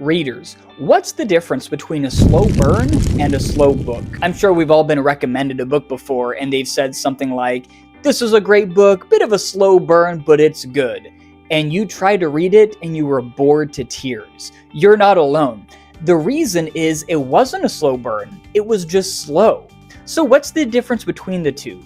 Readers, what's the difference between a slow burn and a slow book? I'm sure we've all been recommended a book before and they've said something like, this is a great book, bit of a slow burn, but it's good. And you tried to read it and you were bored to tears. You're not alone. The reason is it wasn't a slow burn, it was just slow. So what's the difference between the two?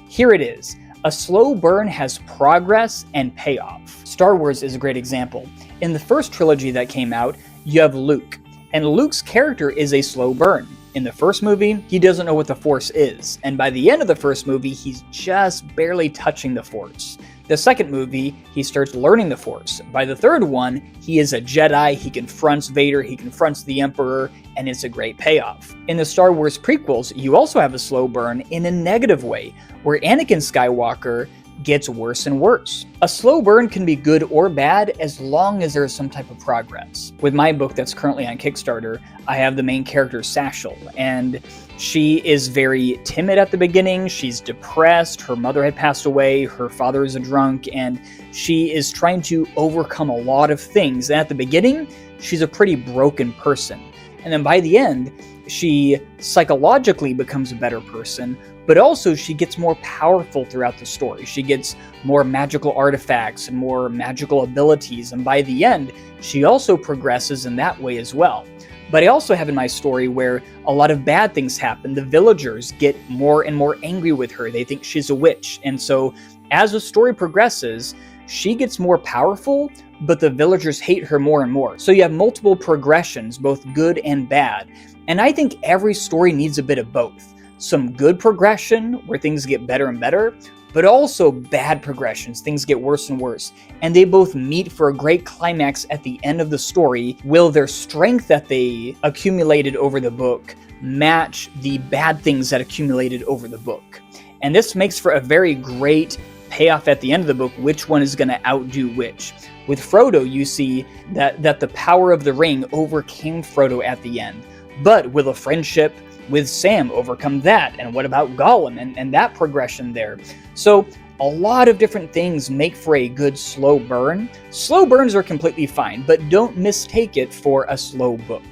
Here it is. A slow burn has progress and payoff. Star Wars is a great example. In the first trilogy that came out, you have Luke, and Luke's character is a slow burn. In the first movie, he doesn't know what the Force is, and by the end of the first movie, he's just barely touching the Force. The second movie, he starts learning the Force. By the third one, he is a Jedi, he confronts Vader, he confronts the Emperor, and it's a great payoff. In the Star Wars prequels, you also have a slow burn in a negative way, where Anakin Skywalker gets worse and worse. A slow burn can be good or bad as long as there's some type of progress. With my book that's currently on Kickstarter, I have the main character Satchel, and she is very timid at the beginning, she's depressed, her mother had passed away, her father is a drunk, and she is trying to overcome a lot of things. And at the beginning, she's a pretty broken person. And then by the end, she psychologically becomes a better person, but also she gets more powerful throughout the story. She gets more magical artifacts and more magical abilities, and by the end, she also progresses in that way as well. But I also have in my story where a lot of bad things happen. The villagers get more and more angry with her. They think she's a witch. And so as the story progresses, she gets more powerful, but the villagers hate her more and more. So you have multiple progressions, both good and bad. And I think every story needs a bit of both. Some good progression, where things get better and better, but also bad progressions, things get worse and worse. And they both meet for a great climax at the end of the story. Will their strength that they accumulated over the book match the bad things that accumulated over the book? And this makes for a very great payoff at the end of the book, which one is going to outdo which. With Frodo, you see that the power of the ring overcame Frodo at the end. But will a friendship with Sam overcome that? And what about Gollum and that progression there? So a lot of different things make for a good slow burn. Slow burns are completely fine, but don't mistake it for a slow book.